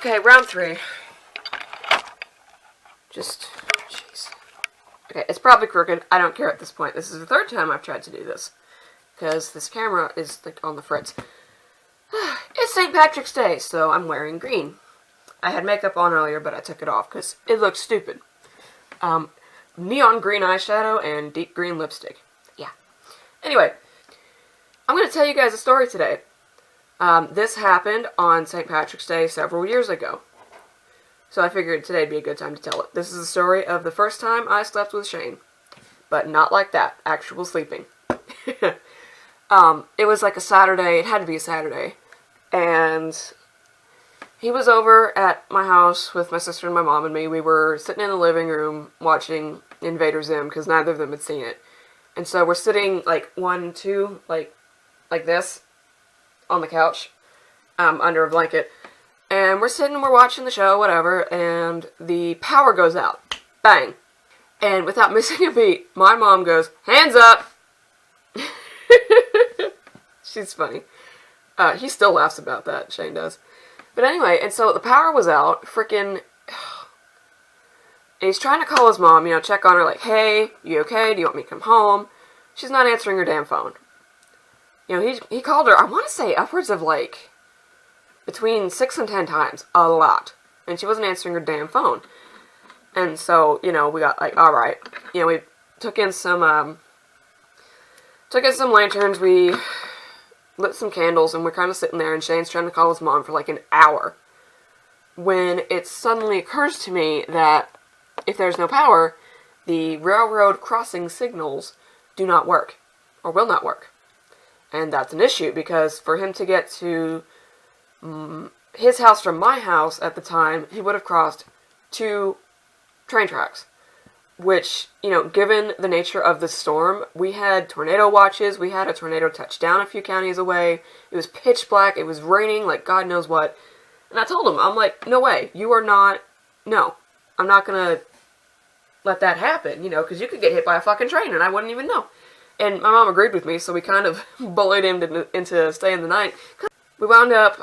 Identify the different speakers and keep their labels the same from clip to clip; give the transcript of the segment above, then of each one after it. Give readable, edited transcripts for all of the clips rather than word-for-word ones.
Speaker 1: Okay, round 3. Just, jeez. Okay, it's probably crooked. I don't care at this point. This is the 3rd time I've tried to do this. Because this camera is, like, on the fritz. It's St. Patrick's Day, so I'm wearing green. I had makeup on earlier, but I took it off because it looks stupid. Neon green eyeshadow and deep green lipstick. Yeah. Anyway, I'm going to tell you guys a story today. This happened on St. Patrick's Day several years ago. So I figured today'd be a good time to tell it. This is the story of the first time I slept with Shane. But not like that. Actual sleeping. It was like a Saturday. It had to be a Saturday. And he was over at my house with my sister and my mom and me. We were sitting in the living room watching Invader Zim because neither of them had seen it. And so we're sitting like 1, 2, like this on the couch under a blanket. And we're sitting, we're watching the show, whatever, and the power goes out. Bang. And without missing a beat, my mom goes, "Hands up!" She's funny. He still laughs about that, Shane does. But anyway, and so the power was out, freaking... And he's trying to call his mom, check on her, like, "Hey, you okay? Do you want me to come home?" She's not answering her damn phone. He called her, I want to say, upwards of, like, between 6 and 10 times. A lot. And she wasn't answering her damn phone. And so, we got, like, alright. We took in some lanterns, we lit some candles, and we're kind of sitting there, and Shane's trying to call his mom for, like, an hour. When it suddenly occurs to me that if there's no power, the railroad crossing signals do not work. Or will not work. And that's an issue, because for him to get to his house from my house at the time, he would have crossed 2 train tracks. Which, given the nature of the storm, we had tornado watches, we had a tornado touch down a few counties away, it was pitch black, it was raining, like God knows what. And I told him, I'm like, no way, no, I'm not gonna let that happen, because you could get hit by a fucking train and I wouldn't even know. And my mom agreed with me, so we kind of bullied him into staying the night. We wound up,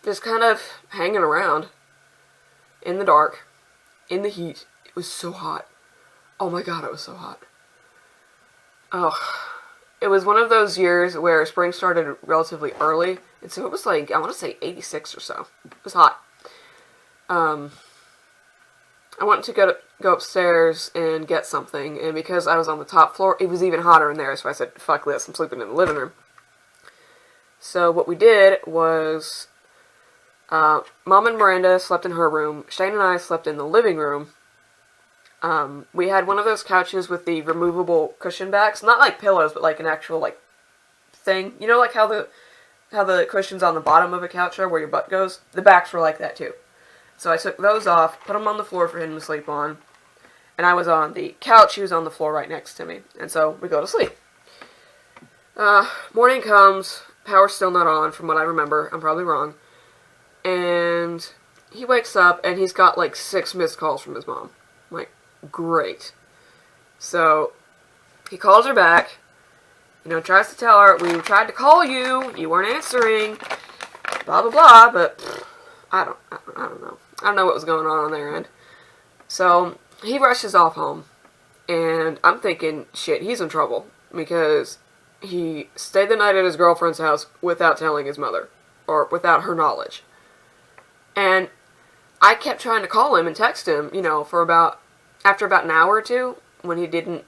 Speaker 1: just kind of hanging around in the dark, in the heat. It was so hot. Oh my God, it was so hot. Oh, it was one of those years where spring started relatively early, and so it was like, I want to say 86 or so. It was hot. I wanted to go upstairs and get something, and because I was on the top floor, it was even hotter in there, so I said, fuck this, I'm sleeping in the living room. So what we did was, Mom and Miranda slept in her room, Shane and I slept in the living room. We had one of those couches with the removable cushion backs, not like pillows, but like an actual, like, thing. Like how the cushions on the bottom of a couch are where your butt goes? The backs were like that too. So I took those off, put them on the floor for him to sleep on, and I was on the couch, he was on the floor right next to me, and so we go to sleep. Morning comes, power's still not on from what I remember, I'm probably wrong, and he wakes up and he's got like 6 missed calls from his mom. I'm like, great. So he calls her back, tries to tell her, "We tried to call you, you weren't answering, blah blah blah," but I don't know. I don't know what was going on their end. So he rushes off home, and I'm thinking, shit, he's in trouble, because he stayed the night at his girlfriend's house without telling his mother, or without her knowledge. And I kept trying to call him and text him, after about an hour or two, when he didn't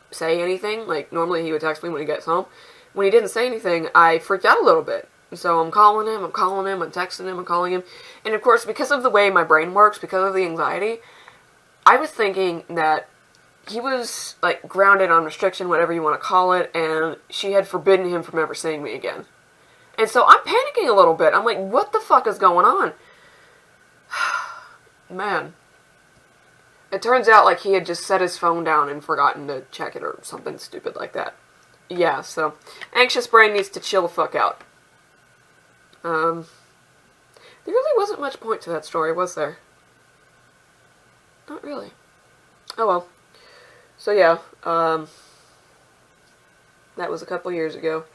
Speaker 1: say anything. Like, normally he would text me when he gets home. When he didn't say anything, I freaked out a little bit. So I'm calling him, I'm texting him, I'm calling him. And of course, because of the way my brain works, because of the anxiety, I was thinking that he was, like, grounded on restriction, whatever you want to call it, and she had forbidden him from ever seeing me again. And so I'm panicking a little bit. I'm like, what the fuck is going on? Man. It turns out, like, he had just set his phone down and forgotten to check it or something stupid like that. Yeah, so, anxious brain needs to chill the fuck out. There really wasn't much point to that story, was there? Not really. Oh well. So yeah, that was a couple years ago.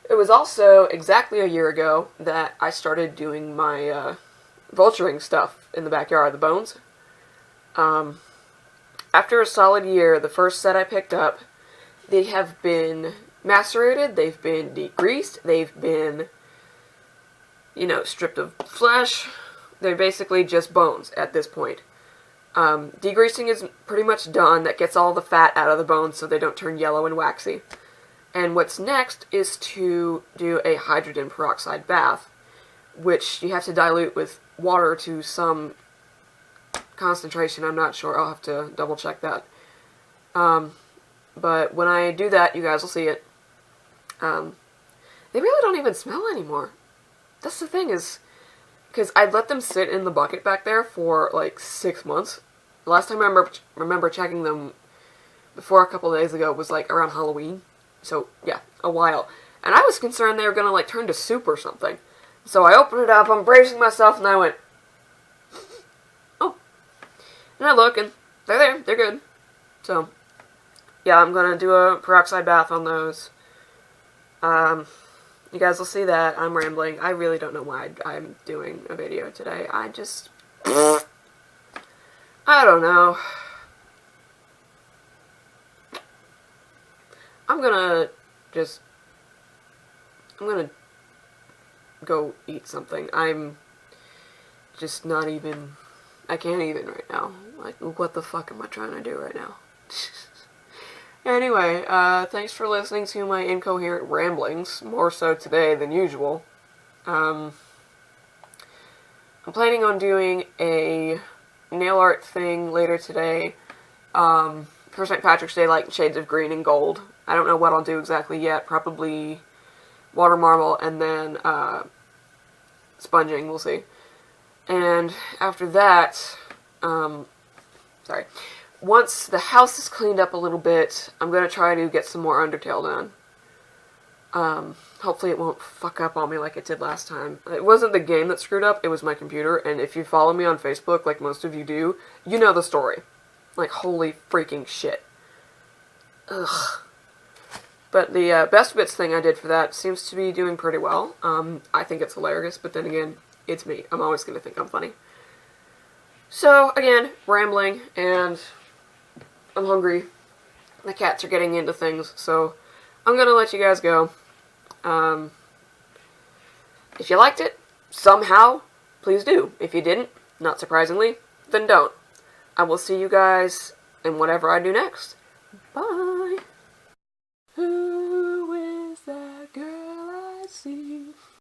Speaker 1: It was also exactly a year ago that I started doing my vulturing stuff in the backyard, the bones. After a solid year, the first set I picked up, they have been macerated, they've been degreased, they've been, stripped of flesh. They're basically just bones at this point. Degreasing is pretty much done. That gets all the fat out of the bones so they don't turn yellow and waxy. And what's next is to do a hydrogen peroxide bath, which you have to dilute with water to some concentration. I'm not sure. I'll have to double check that. But when I do that, you guys will see it. They really don't even smell anymore. That's the thing, is because I'd let them sit in the bucket back there for like 6 months. The last time I remember checking them before a couple days ago was like around Halloween. So yeah, a while. And I was concerned they were gonna like turn to soup or something. So I opened it up, I'm bracing myself, and I went, oh. And I look, and they're there, they're good. So, yeah, I'm gonna do a peroxide bath on those. You guys will see that. I'm rambling. I really don't know why I'm doing a video today. I don't know. I'm gonna go eat something. I'm just not even, I can't even right now. Like, what the fuck am I trying to do right now? Anyway, thanks for listening to my incoherent ramblings, more so today than usual. I'm planning on doing a nail art thing later today, for St. Patrick's Day, like shades of green and gold. I don't know what I'll do exactly yet, probably water marble and then, sponging, we'll see. And after that, once the house is cleaned up a little bit, I'm going to try to get some more Undertale done. Hopefully it won't fuck up on me like it did last time. It wasn't the game that screwed up, it was my computer, and if you follow me on Facebook, like most of you do, you know the story. Like, holy freaking shit. Ugh. But the Best Bits thing I did for that seems to be doing pretty well. I think it's hilarious, but then again, it's me. I'm always going to think I'm funny. So, again, rambling, and I'm hungry. The cats are getting into things, so I'm going to let you guys go. If you liked it, somehow, please do. If you didn't, not surprisingly, then don't. I will see you guys in whatever I do next. Bye!